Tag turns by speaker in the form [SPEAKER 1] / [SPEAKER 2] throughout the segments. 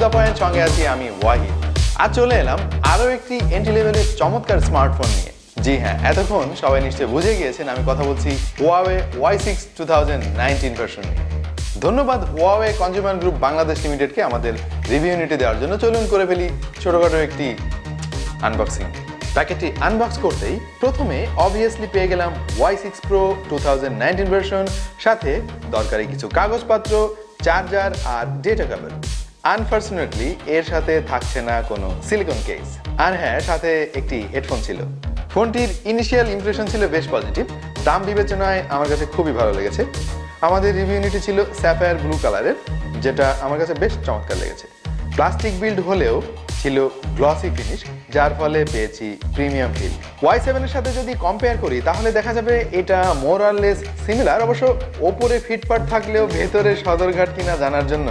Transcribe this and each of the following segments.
[SPEAKER 1] The point, সঙ্গে আছি আমি ওয়াহিদ। আজ চলে এলাম আরও একটি এন্ট্রি লেভেলের চমৎকার স্মার্টফোন নিয়ে। জি হ্যাঁ, এতক্ষণ সবাই নিশ্চয়ই বুঝে গিয়েছেন আমি কথা বলছি Huawei Y6 2019 ভার্সন নিয়ে। ধন্যবাদ Huawei কনজিউমার গ্রুপ বাংলাদেশ লিমিটেডকে আমাদের রিভিউ ইউনিটে দেওয়ার জন্য। চলুন করে ফেলি ছোটখাটো একটি আনবক্সিং। প্যাকেটটি আনবক্স করতেই প্রথমে অবভিয়াসলি পেয়ে গেলাম Y6 Pro 2019 ভার্সন, সাথে দরকারি কিছু কাগজপত্র, চার্জার আর ডেটা কেবল। আনফর্চুনেটলি এর সাথে থাকছে না কোনো সিলিকন কেস। আর হ্যাঁ, সাথে একটি হেডফোন ছিল। ফোনটির ইনিশিয়াল ইমপ্রেশন ছিল বেশ পজিটিভ। দাম বিবেচনায় আমার কাছে খুবই ভালো লেগেছে। আমাদের রিভিউ ইউনিটটি ছিল স্যাফায়ার ব্লু কালারের, যেটা আমার কাছে বেশ চমৎকার লেগেছে। প্লাস্টিক বিল্ড হলেও ছিল গ্লসি ফিনিশ, যার ফলে পেয়েছি প্রিমিয়াম ফিল। Y7 এর সাথে যদি কম্পেয়ার করি তাহলে দেখা যাবে এটা মোর আর লেস সিমিলার। অবশ্য ওপরে ফিটপাট থাকলেও ভেতরে সদরঘাট কিনা জানার জন্য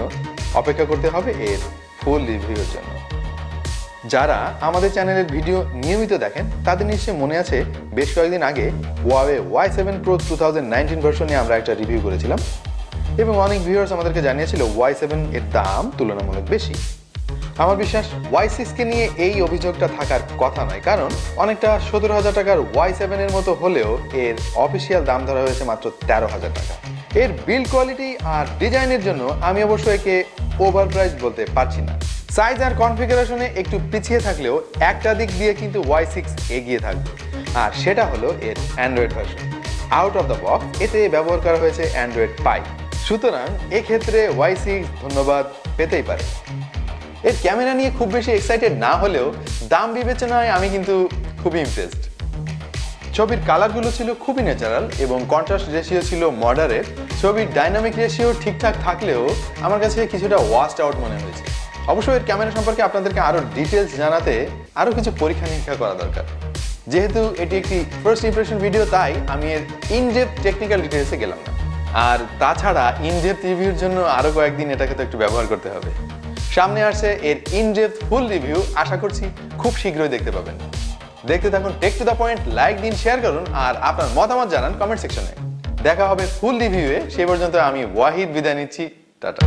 [SPEAKER 1] অপেক্ষা করতে হবে এর ফুল রিভিউর জন্য। যারা আমাদের চ্যানেলের ভিডিও নিয়মিত দেখেন তাদের নিশ্চয়ই মনে আছে বেশ কয়েকদিন আগে Huawei Y7 Pro 2019 ভার্সন নিয়ে আমরা একটা রিভিউ করেছিলাম এবং অনেক ভিউয়ার্স আমাদেরকে জানিয়েছিল Y7 এর দাম তুলনামূলক বেশি। আমার বিশ্বাস Y6 কে নিয়ে এই অভিযোগটা থাকার কথা নয়, কারণ অনেকটা 17,000 টাকার Y7 এর মতো হলেও এর অফিসিয়াল দাম ধরা হয়েছে মাত্র 13,000 টাকা। এর বিল্ড কোয়ালিটি আর ডিজাইনের জন্য আমি অবশ্য একে ওভার প্রাইস বলতে পারছি না। সাইজ আর কনফিগারেশনে একটু পিছিয়ে থাকলেও একটা দিক দিয়ে কিন্তু Y6 এগিয়ে থাকবে, আর সেটা হলো এর Android version. Out of the box এতে ব্যবহার করা হয়েছে অ্যান্ড্রয়েড পাই, সুতরাং এক্ষেত্রে Y6 ধন্যবাদ পেতেই পারে। এর ক্যামেরা নিয়ে খুব বেশি এক্সাইটেড না হলেও দাম বিবেচনায় আমি কিন্তু খুবই ইমপ্রেসড। ছবির কালারগুলো ছিল খুবই ন্যাচারাল এবং কন্ট্রাস্ট রেশিও ছিল মডারেট। ছবির ডাইনামিক রেশিও ঠিকঠাক থাকলেও আমার কাছে কিছুটা ওয়াস্ট আউট মনে হয়েছে। অবশ্য এর ক্যামেরা সম্পর্কে আপনাদেরকে আরও ডিটেলস জানাতে আরও কিছু পরীক্ষা নিরীক্ষা করা দরকার। যেহেতু এটি একটি ফার্স্ট ইমপ্রেশন ভিডিও, তাই আমি এর ইনডেপথ টেকনিক্যাল ডিটেলসে গেলাম না। আর তাছাড়া ইনডেপথ রিভিউর জন্য আরও কয়েকদিন এটাকে তো একটু ব্যবহার করতে হবে। সামনে আসছে এর ইনডেপথ ফুল রিভিউ, আশা করছি খুব শীঘ্রই দেখতে পাবেন। দেখতে থাকুন take to the point, like দিন, শেয়ার করুন আর আপনার মতামত জানান কমেন্ট সেকশনে। দেখা হবে ফুল রিভিউয়ে। সেই পর্যন্ত আমি ওয়াহিদ বিদায় নিচ্ছি, টাটা।